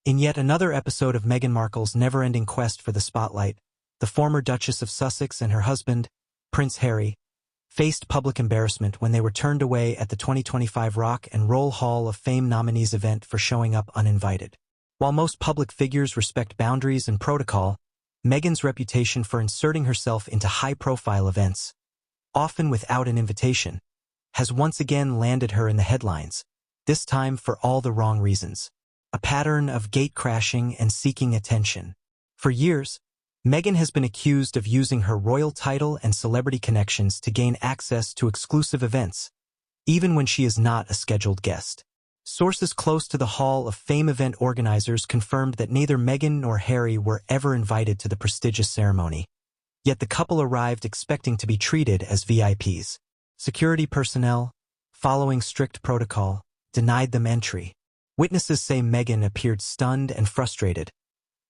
In yet another episode of Meghan Markle's never-ending quest for the spotlight, the former Duchess of Sussex and her husband, Prince Harry, faced public embarrassment when they were turned away at the 2025 Rock and Roll Hall of Fame nominees event for showing up uninvited. While most public figures respect boundaries and protocol, Meghan's reputation for inserting herself into high-profile events, often without an invitation, has once again landed her in the headlines, this time for all the wrong reasons. A pattern of gate-crashing and seeking attention. For years, Meghan has been accused of using her royal title and celebrity connections to gain access to exclusive events, even when she is not a scheduled guest. Sources close to the Hall of Fame event organizers confirmed that neither Meghan nor Harry were ever invited to the prestigious ceremony, yet the couple arrived expecting to be treated as VIPs. Security personnel, following strict protocol, denied them entry. Witnesses say Meghan appeared stunned and frustrated,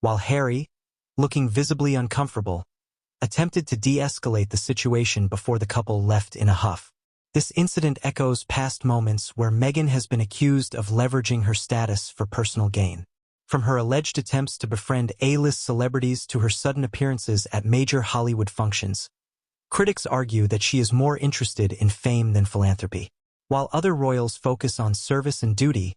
while Harry, looking visibly uncomfortable, attempted to de-escalate the situation before the couple left in a huff. This incident echoes past moments where Meghan has been accused of leveraging her status for personal gain. From her alleged attempts to befriend A-list celebrities to her sudden appearances at major Hollywood functions, critics argue that she is more interested in fame than philanthropy. While other royals focus on service and duty,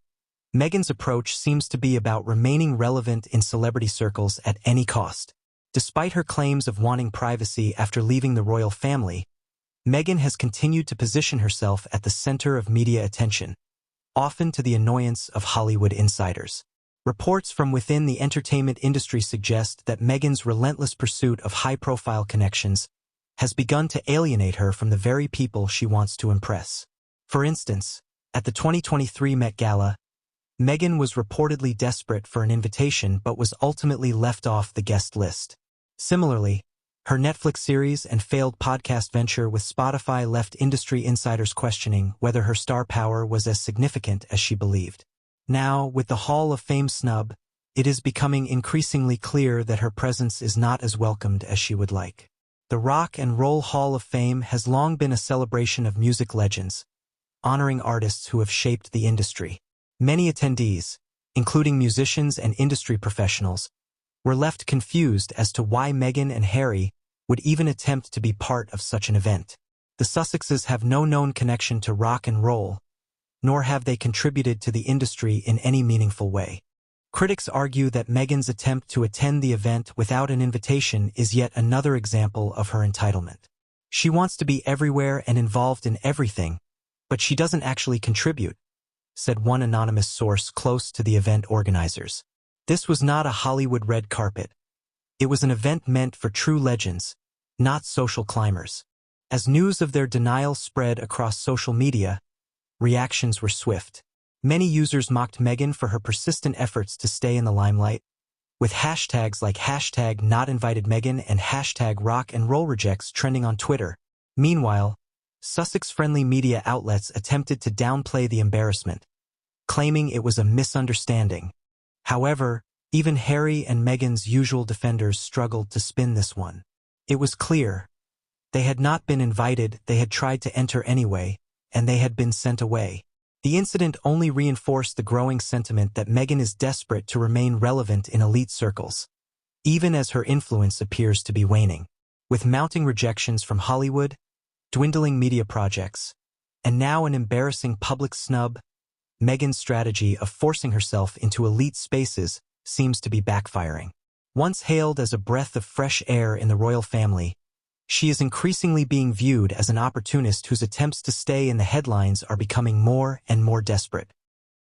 Meghan's approach seems to be about remaining relevant in celebrity circles at any cost. Despite her claims of wanting privacy after leaving the royal family, Meghan has continued to position herself at the center of media attention, often to the annoyance of Hollywood insiders. Reports from within the entertainment industry suggest that Meghan's relentless pursuit of high-profile connections has begun to alienate her from the very people she wants to impress. For instance, at the 2023 Met Gala, Meghan was reportedly desperate for an invitation but was ultimately left off the guest list. Similarly, her Netflix series and failed podcast venture with Spotify left industry insiders questioning whether her star power was as significant as she believed. Now, with the Hall of Fame snub, it is becoming increasingly clear that her presence is not as welcomed as she would like. The Rock and Roll Hall of Fame has long been a celebration of music legends, honoring artists who have shaped the industry. Many attendees, including musicians and industry professionals, were left confused as to why Meghan and Harry would even attempt to be part of such an event. The Sussexes have no known connection to rock and roll, nor have they contributed to the industry in any meaningful way. Critics argue that Meghan's attempt to attend the event without an invitation is yet another example of her entitlement. She wants to be everywhere and involved in everything, but she doesn't actually contribute, said one anonymous source close to the event organizers. This was not a Hollywood red carpet. It was an event meant for true legends, not social climbers. As news of their denial spread across social media, reactions were swift. Many users mocked Meghan for her persistent efforts to stay in the limelight, with hashtags like #NotInvitedMeghan and #RockAndRollRejects trending on Twitter. Meanwhile, Sussex-friendly media outlets attempted to downplay the embarrassment, claiming it was a misunderstanding. However, even Harry and Meghan's usual defenders struggled to spin this one. It was clear. They had not been invited, they had tried to enter anyway, and they had been sent away. The incident only reinforced the growing sentiment that Meghan is desperate to remain relevant in elite circles, even as her influence appears to be waning. With mounting rejections from Hollywood, dwindling media projects, and now an embarrassing public snub, Meghan's strategy of forcing herself into elite spaces seems to be backfiring. Once hailed as a breath of fresh air in the royal family, she is increasingly being viewed as an opportunist whose attempts to stay in the headlines are becoming more and more desperate.